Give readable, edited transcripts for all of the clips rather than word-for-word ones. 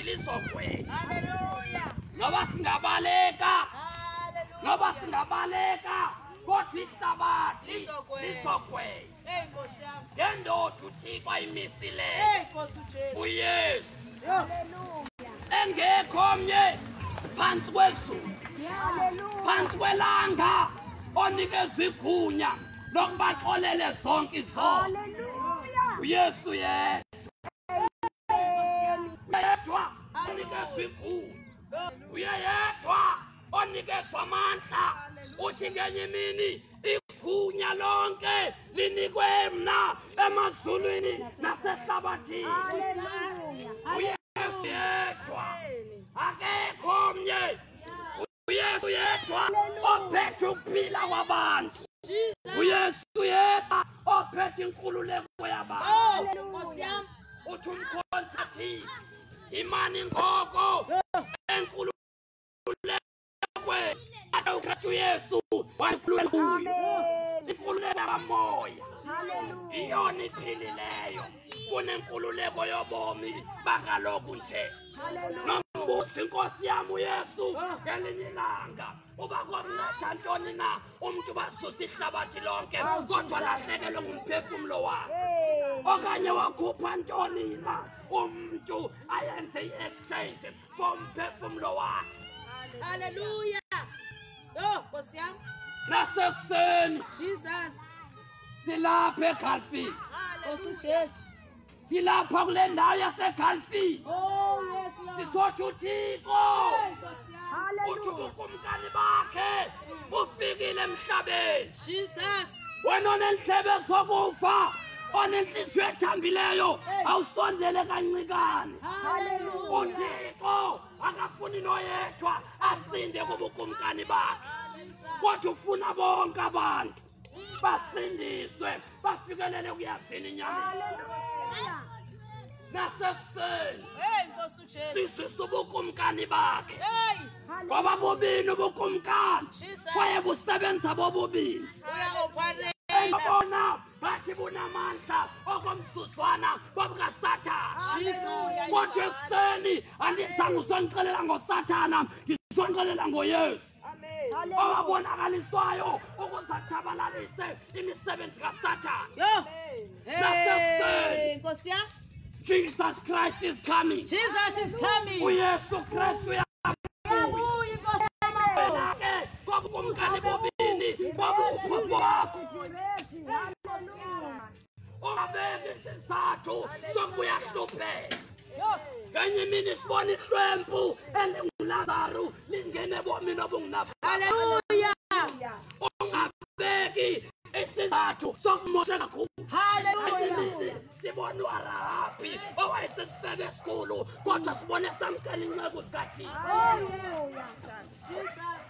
lizogwetha. Hallelujah. Ngoba singabaleka. Ngoba singabaleka. Kodwa ihlabathi lizogwetha. Hey Nkosi yami. Ngendoda uThixo ayimisile. Hey Nkosi uJesu. uYesu. Hallelujah. Engekho omnye phansi kwezulu. Hallelujah. Phansi kwelanga onikeza igunya lokubaxolele zonke izono. Hallelujah. uYesu yedwa. Yedwa onikeza igunya. Uyedwa onikeza amandla. Uthi ngenye imini igunya lonke linikwe mina emazulwini nasehlabathini. Hallelujah. uYesu yedwa. Akekho omnye. uYesu yedwa ophethe ukuphila kwabantu. uYesu yedwa ophethe inkululeko yabantu. Oh Nkosi yami. Uthi umkhonsathi imani ngoko enkululekweni uKristu Yesu wayikhulula kuyo. Amen. Inkululeko kamoya Hallelujah. iyona iphilileyo kunenkululeko yobomi bakaloku nje. Hallelujah. Nombusi inkosi yami uYesu ngelinye ilanga uba komnceda ntoni na umuntu basusa ihlabathi lonke kodwa lahlekelwe ngumphefumulo wakhe. Hey. Okanye wakhupha ntoni na umuntu ayenze i-exchange for umphefumulo wakhe. Hallelujah. Oh Nkosi yami. Nasekuseni Jesus. silapha eGalfini. Nkosi uJesu. Silapha kule ndawo yaseGalfini. Oh yes Lord. Sisothi uThixo Nkosi yami. uthi Hallelujah. ubukumkani bakhe ufikile emhlabeni. Jesus. Wena onenhlebe zokufa onenhliziyo ethambileyo awusondele kancikane. Hallelujah. uThixo akafuni noyedwa asinde kubukumkani bakhe kodwa ufuna bonke abantu basindiswe bafikelele kuyazini inyama. Hallelujah. Nasekuseni Hey Nkosi uJesu. sisisa ubukumkani bakhe Hey. ngoba bobini ubukumkani Jesus. kwaye busebenza bobubili. Uya operate. Engabona bathi bunamandla okomsuzwana bobukaSathane. Kodwa ekuseni andizange usonixelela ngoSathana ngizonixelela ngoYesu Hallelujah. owabonakaliswayo ukuzatshabalalise imisebenzi kaSathane. Yo. Nasekuseni. Hey Nkosi yami. Jesus Christ is coming. Jesus is coming. uYesu Kristu Uya Nkosi yami. ke kobukumkani bobini bobukho bakho. Ready. Hallelujah. Ungabeki isizathu sokuya hlupheka. Yo. Ngenye imini sibona ihlwempu elingulazaru lingene ebomini obungunabo. Hallelujah. Ungabeki isizathu sokumosheka kakhulu. Hallelujah. Sibona uRahabi owayesesifebe esikhulu kodwa sibone samkela inceku zikaThixo. Hallelujah.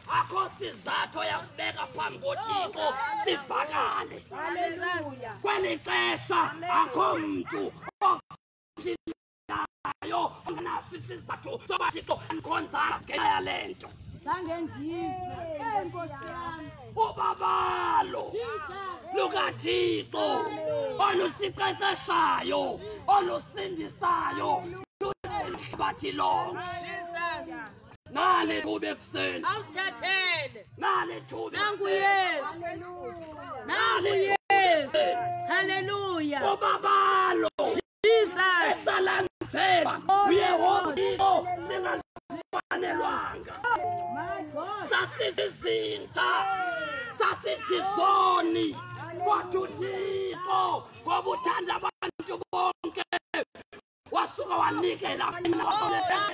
Akho sizathu yasibeka phambi koThixo sivakale. Hallelujah. Kweli xesha akho muntu ophilayo ongenaso isizathu soba Thixo andikhonza ngenxa lento. Hey, Nkosi yami. Ubabalo lukaThixo olusiqeqeshayo olusindisayo luhlabathi lonke. Jesus. Nale thuba ekuseni Awusithathele. nale thuba Nangu ekuseni. Yesu. Hallelujah. Nangu Nale thuba Yesu. ekuseni. Hallelujah. Ubabalo Jesus. esalanzela uyehova Thixo singafanelwanga. My God. Sasizizinta sasizizoni kodwa uThixo ngoba uthanda abantu bonke wasuka wanikela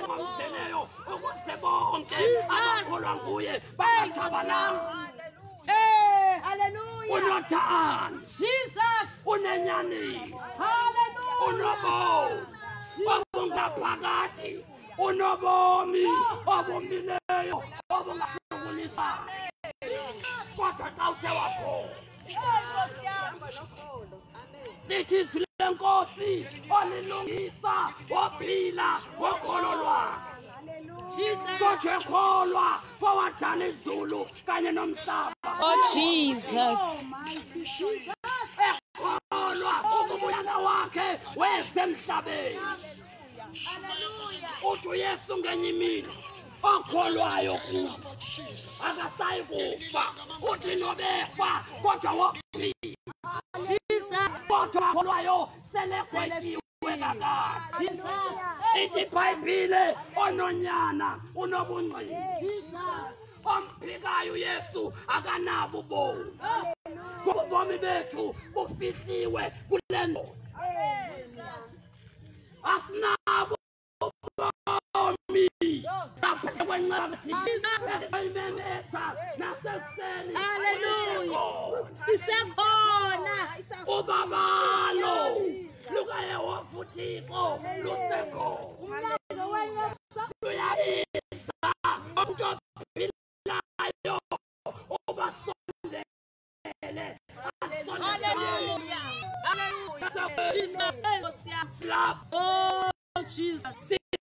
ngomseneyo ukuze bonke abakholwa nguye bangathabalanga. Hey, hallelujah. Unothando, Jesus. unenyanisi, Hallelujah. unobomi obungaphakathi, unobomi obumileyo obungahlukulisa. Kodwa xa uthe wakhona Nkosi yami. lithi izwi lenkosi olilungisa waphila ngokholo lwakhe. Jesus. Kodwa ekholwa kowadala izulu kanye nomhlaba. Oh Jesus. Ekholwa ukubuyana wakhe weze emhlabeni. uthi uYesu ngenye imini okholwayo kuye akasayi kufa uthi nobefa kodwa wophila kodwa okholwayo sele kwethiwe kakade ithi iBhayibhile ononyana unobungqina omphikayo uYesu akanabo ubomi ubomi bethu bufihliwe kule ndoda asinabo ubomi ngaphandle kwencathi ayimemeza nasekuseni Hallelujah. Isekhona. ubabalo lukaYehova uThixo lusekhona luyayisa umuntu ophilayo obasondele Hallelujah. Hallelujah. Jesus. Oh, Jesus.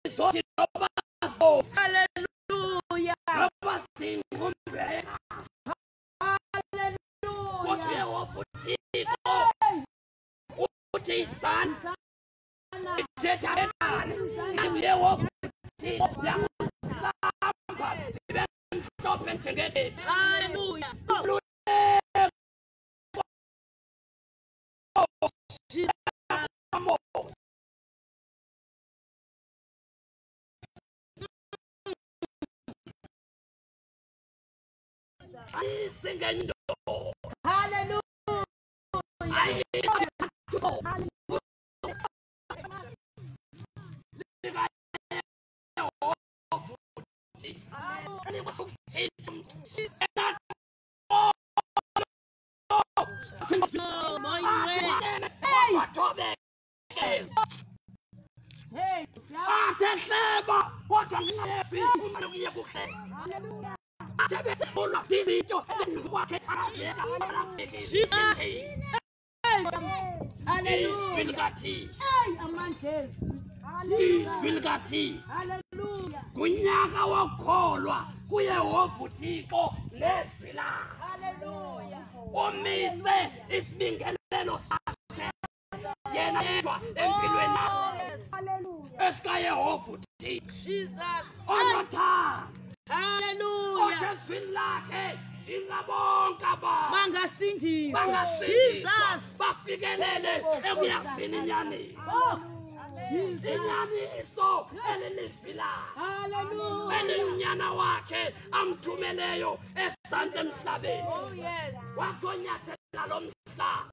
sizothi nobazo Hallelujah. abasinqumbeka kodwa uYehova uThixo uthi izandla ithetha ekane uYehova uThixo yakuhlamba zibe mhlophe njengedebe Hallelujah. ayisingendo Hallelujah. atehleba kodwa ngingayebi uma lokuye kuhleba atebesekulwa izinto kwakhe ayeka Hallelujah. izwilikathi Hallelujah. izwilikathi Hallelujah. kunyaka wokholwa kuYehova uThixo nezwi lakhe Hallelujah. umise isibingelelo sakhe yena yedwa empilweni yakhe Hallelujah. esikaYehova uThixo Jesus. onothando Hallelujah. ezwini lakhe ingabonke abantu Bangasindiswa. bangasindiswa Jesus. bafikelele ekuyafini inyaneni inyaniso elilifilayo Hallelujah. elinyana wakhe amthumeleyo esandla emhlabeni Oh, yes. wasonyathela lo mhlaba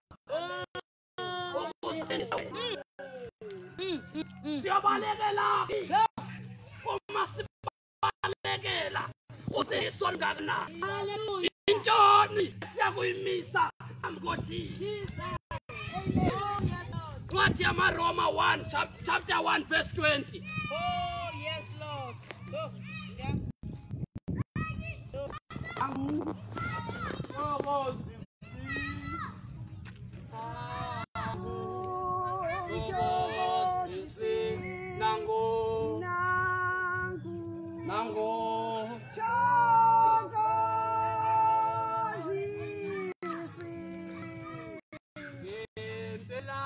ukusindisa wena siyabalekela uma sibalekela usindiso ngakanani Hallelujah. intoni siyakuyimisa amkothini Ncwadi yamaRoma 1 chapter 1 verse 20 Oh, yes, Lord. Oh, yeah. nango ngempela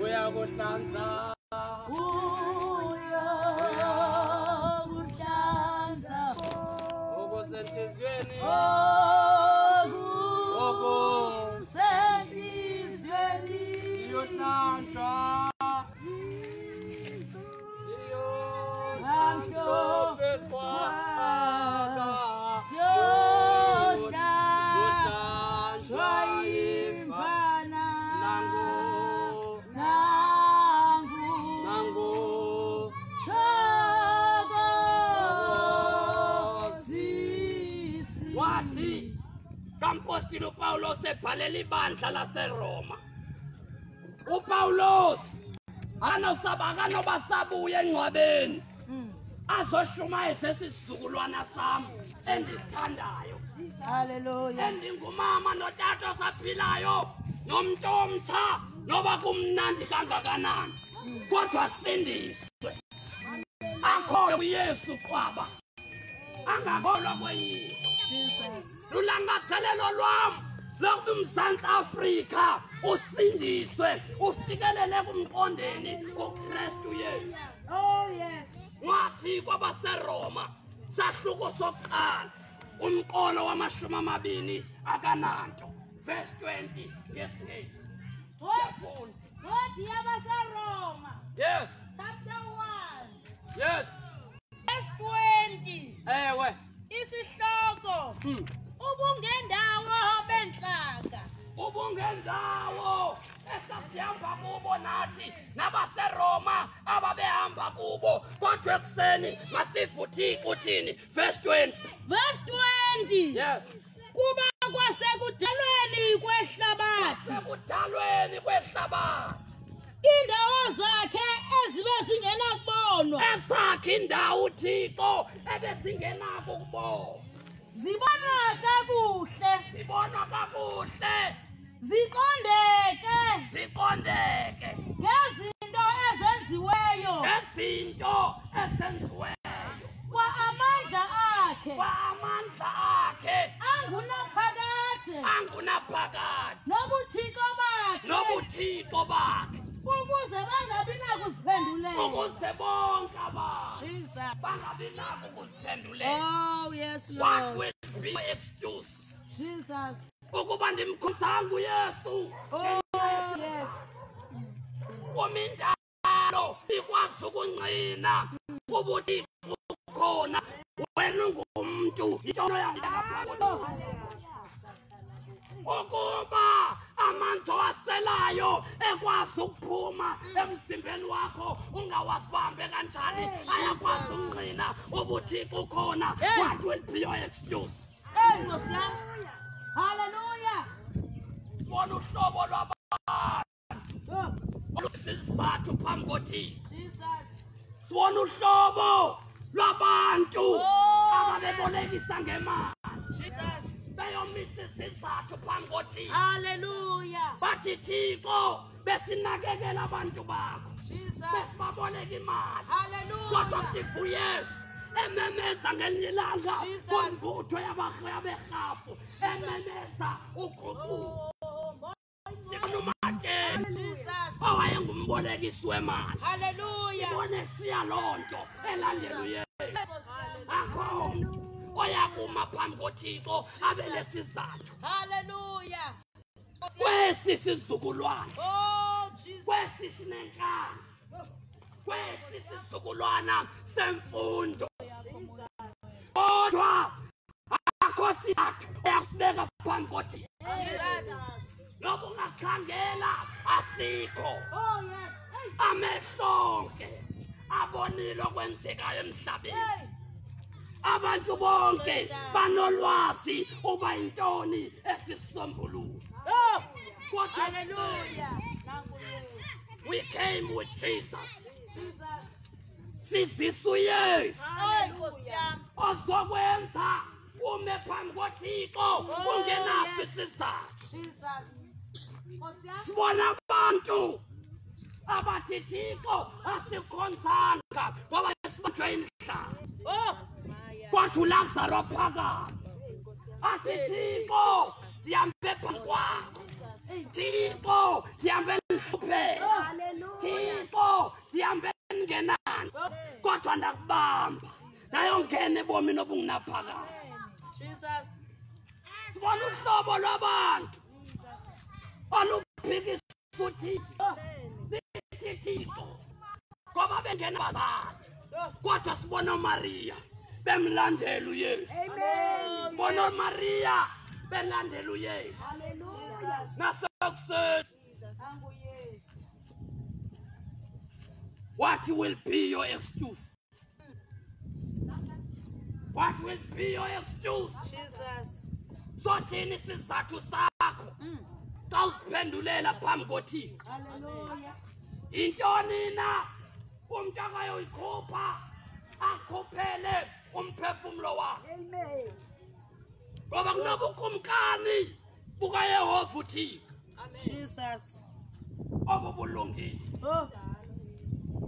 uyakuhlanza okusenhliziyweni iyohlanjwa wathi kampostile uPawulos ebhalela ibandla laseRoma uPawulos akanobasabuya engcwabeni azoshumayeza isizukulwana sami endisithandayo Hallelujah. endingumama notata osaphilayo nomuntu omtha noba kumnandi kangakanani kodwa sindiswe akhoyo uYesu qwaba angakholwa kwenye lulangazelelo lwam lokuba uMzantsi Afrika usindiswe ufikelele kumqondeni uKristu Yesu. Oh, yes. Ngathi kwabaseRoma sahluko sokuqala umqolo wama-20 akananto verse 20 ngesingisi. What? What? Yabaseroma. Yes, Chapter 1. yes. Verse 20. Ewe. Isihloko. Ubungendawo benhlaka. Ubungendawo esasihamba kubo nathi nabaseRoma ababehamba kubo kodwa ekuseni masifuthi uthini verse 20. Verse 20. Yes. Kuba kwasekudalweni kwehlabathi. Sekudalweni kwehlabathi Indawo zakhe ezibe zingenakubonwa. esakhe indawo uThixo ebesingenako ukubona. Zibonwa kakuhle. Sibona kakuhle Ziqondeke siqondeke ngezinto ezenziweyo ngezinto esenziweyo kwa amandla akhe kwamandla akhe angunaphakade angunaphakade nobuthixo bakhe nobuthixo bakhe ukuze bangabi nakuziphendulela. ukuze bonke abantu Jesus. bangabi nako ukuziphendulela. Oh, yes, What Lord. will be your excuse Jesus. ukuba ndimkhonzanga uYesu Oh, yes. umindalo ikwazi ukungqina ubuthixo khona wena ungumntu into yakho ukuba amanzi owaselayo ekwazi ukuphuma emzimbeni wakho ungawasibambe kanjani ayakwazi ukungqina ubuthixo khona. What will be your excuse? Hey, Nkosi yami. Hallelujah. Bona uhlobo lwabantu Oh, olusizathu phambi koThixo. Jesus. Sibona uhlobo lwabantu Oh, ababebolekisa ngemali Jesus. beyomisa isizathu phambi koThixo. Hallelujah. Bathi Thixo besinakekela abantu bakho Jesus. besibaboleka imali kodwa Hallelujah. sifu Yesu ememeza ngelinye ilanga Jesus. kwimvutho yaberhafu ememeza uguquko. Sibona uMateni Jesus. owayengumbolekisi wemali Hallelujah. sibone siya loo nto elandela uYesu. Akho mntu oyakuma phambi koThixo abe lesizathu Hallelujah. kwesi sizukulwane Oh, Jesus. kwesi sinenkani kwesi sizukulwana semfundo kodwa akho sizathu uyasibeka phambi koThixo. Jesus. Lobo ungasikhangela asikho Oh, yes. Hey. amehlonke abonile okwenzekayo emhlabeni. Hey. Abantu bonke banolwazi uba yintoni esisisombululo. Oh. Kodwa Hallelujah. we came with Jesus. Jesus. Sizisa uYesu Hey, Nkosi yami. ozokwenza ume phambi koThixo ungenaso yes. isizathu. Jesus. Nkosi yami. Sibona abantu abathi Thixo asikhonzanga ngoba sibanjwe inhlamba. Oh. Kodwa uLazaro phakathi athi Thixo ndihambe phambi kwakho. Thixo ndihambe nhlupheka. Thixo ndihambe ngenani kodwa ndakubamba nayongena ebomini obungunaphakade. Jesus. Sibona uhlobo lwabantu oluphikisa uThixo lithi Thixo ngoba bengena bazali kodwa sibona uMaria bemlandela uYesu. Amen. Sibona uMaria belandela uYesu. Hallelujah. Nasekuseni Angu yes. what will be your excuse? What will be your excuse? Jesus. Sothini isizathu sakho xa usiphendulela phambi koThixo? Hallelujah. Intoni na umuntu akayoyikhupha akhuphele umphefumulo wakhe Amen. ngoba kunobukumkani bukaYehova uThixo Jesus. obubulungisa Oh.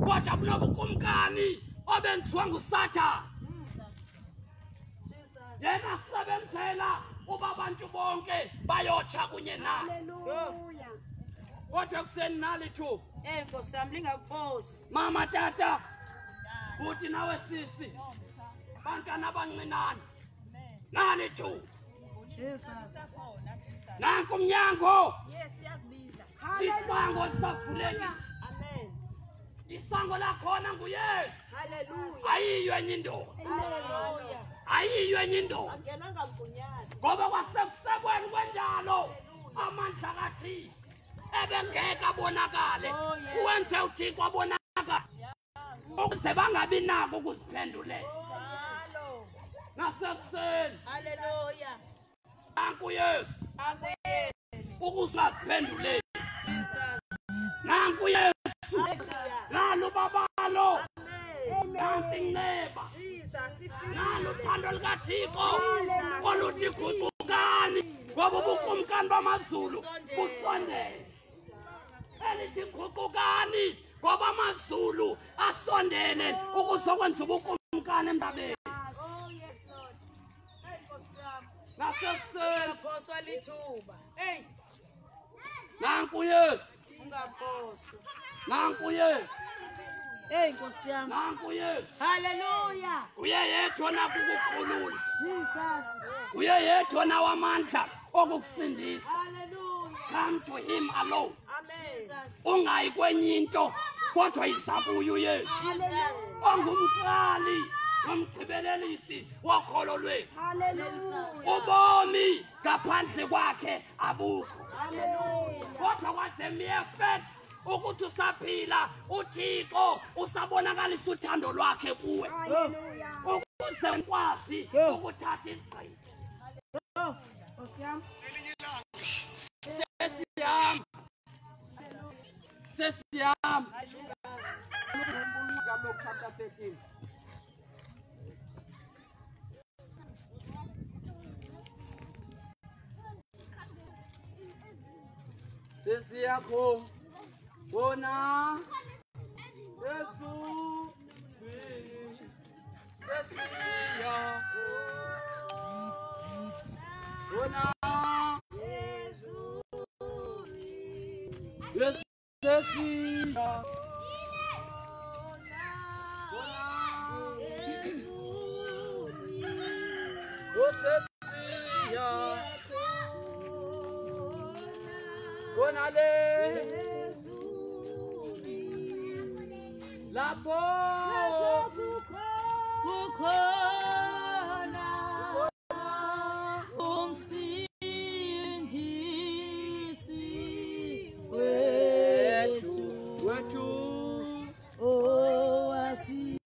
kodwa bunobukumkani obenziwa nguSathane. yena sebenzela uba abantu bonke bayotsha kunye naye. Hallelujah. Kodwa kuseni nalithu Nkosi yami lingakuphosi. mama tata uthi nawe sisi bantwana abancinane nalithu nanku umnyango isango lisavuleki Amen. isango lakhona nguyesu Hallelujah. ayiyo enye indoda Hallelujah. ayiyo enye indoda Angenanga mgunyana. ngoba kwasekusekweni kwendalo amandla kathixo ebengeke abonakale uwenze uthixo abonakale ukuze bangabi nako ukuziphendulela Njalo. nasekuseni Hallelujah. nanku yesu Amen. ukuziphenduleli Jesus. nanku yesu Hallelujah. nalo babalo Amen. nansi ineba Jesus. nalo uthando likathixo oluthi guqukani ngoba ubukumkani bamazulu busondele elithi guqukani ngoba amazulu asondele ukuzokwenza ubukumkani emhlabeni Oh yes Lord. Nkosi yami. nasekuseni Ungaphoswa lithuba. Hey, nanku yesu ungaphoswa. nanku yesu Hey, Nkosi yami. nanku yesu Hallelujah. uye yedwa nakukukhulula Jesus. uye yedwa nawamandla okukusindisa Hallelujah. come to him alone Amen. ungayi kwenye into kodwa yizakuyo uyesu Jesus. ongumqali nomgqibelelisi wokholo lwethu Hallelujah. ubomi ngaphandle kwakhe abukho Hallelujah. kodwa kwade miyefet ukuthi usaphila uthixo usabonakalisa uthando lwakhe kuwe Hallelujah. ukuze ukwazi ukuthatha isigqibo Nkosi yami. sesiyahamba sesiyahamba Luke chapter 13 sesiyakho bona Yesu sesiya bona Yesu sesiya Konale lapho Kukhona umsindisi wethu wethu owasifela.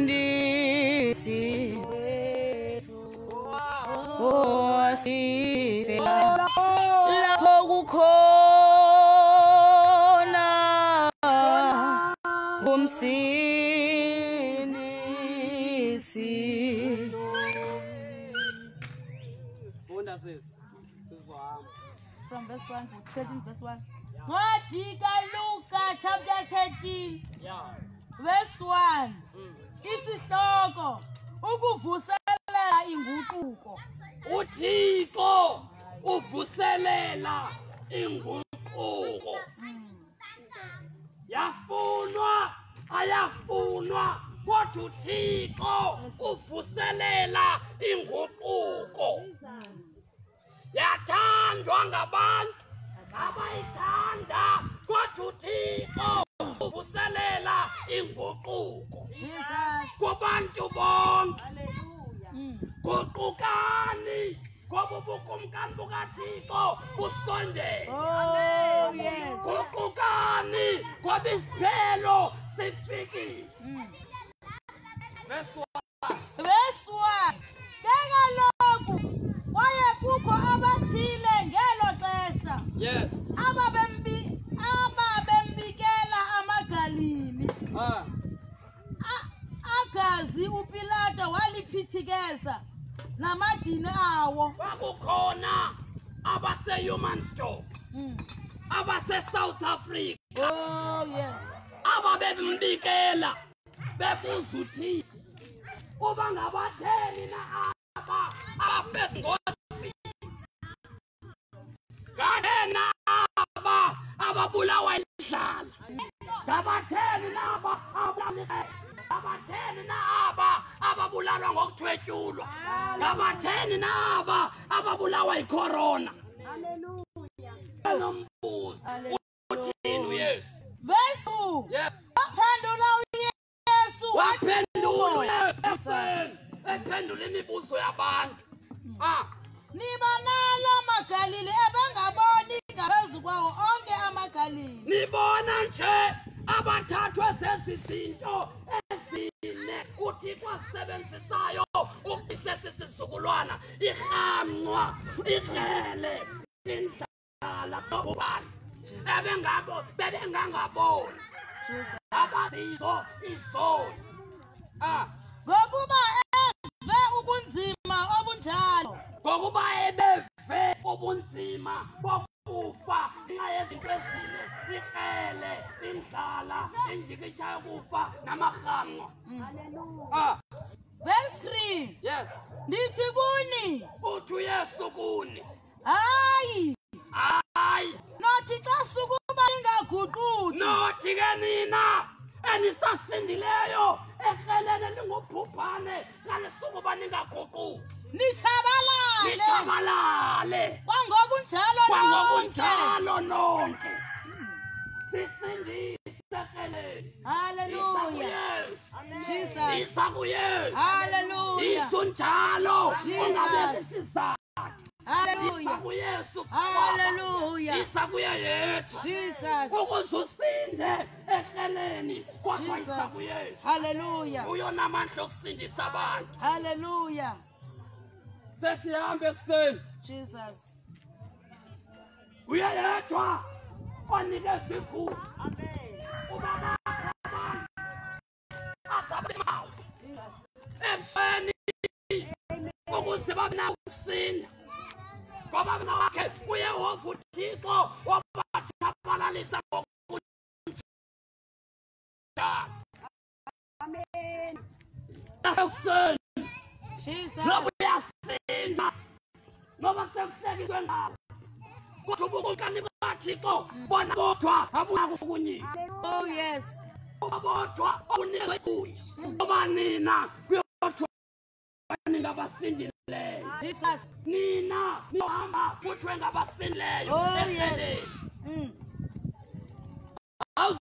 Usindisi owasifela lapho kukhona umsindisi. funda sizohamba From verse 1 to 13, verse 1. Ncwadi kaLuka chapter 13, verse 1. Isihloko ukuvuselela inguquko. uthixo uvuselela inguquko yafunwa ayafunwa kodwa uthixo uvuselela inguquko yathandwa ngabantu abayithanda kodwa uthixo uvuselela inguquko Jesus. kubantu bonke Hallelujah. guqukani ngoba ubukumkani bukathixo busondele Oh, yes. guqukani ngoba isiphelo sifikile verse 1 Verse 1. Ke kaloku kwaye kukho abathile ngelo xesha yes ababembikela amaGalili. ah Agazi uPilato waliphithikeza namadini awo. Bakukhona abase-Human Store, abase-South Africa, Oh yes. ababembikela bebuza uthi uba ngabatheni na aba abafesingozini kanti na aba ababulawa indlala ngabatheni na aba ngabatheni na aba ababulalwa ngokuthwetyulwa ngabatheni na aba ababulawa yicorona. Hallelujah. Nombuzo uthini uYesu? Verse 2. Yes. Waphendula uYesu Waphendula uYesu. Ephendula imibuzo yabantu. Nibanalo amaGalile ebengaboni ngaphezu kwawo onke amaGalile. Nibona nje abathathwe zezi zinto ezine uThixo asebenzisayo ukubisesa isizukulwana irhamncwa ikrele indlala nobani bebengangaboni abazizo izoni Ngokuba eve ubunzima obunjalo. ngokuba ebeve ubunzima bokufa ngenxa yezinto ezine ikrele indlala injikitsha yokufa namarhamncwa. Verse 3. Yes. Ndithi kuni, Uthi uYesu kuni hayi, hayi nothi xa sukuba lingaguquki. nothi ke nina enisasindileyo ekrelene lingubhubhane ngalisukuba ningaguquki Nitshabalale. nitshabalale Kwangokunjalo kwangokunjalo nonke sisindise ekreleni. Hallelujah. Jesus. Isakuyesu Hallelujah. isunjalo Jesus. ungabeki isizathu. Hallelujah. Isakuyesu Hallelujah. isakuye yedwa Jesus. ukuze usinde ekreleni kodwa Jesus. isakuyesu Hallelujah. uyonamandla okusindisa abantu. Hallelujah. Sesihambe ekuseni Jesus. uye yedwa onikeza ikhulu ubaba asabemawo ebusweni ukuze babe nawo ukusinda ngoba mina wakhe uyehova uThixo wabatshabalalisa ngokunjalo. Amen. Ekuseni Jesus. noba uyasinda noba sekuhlekiswe ngawo kuthi ubukumkani bukaThixo bona bodwa abunakukunyika Oh yes. bodwa obunikwe igunya ngoba nina kuyothiwa ningabasindileyo Jesus. nina niyohamba kuthiwe ngabasindileyo Oh ehleleni. yes.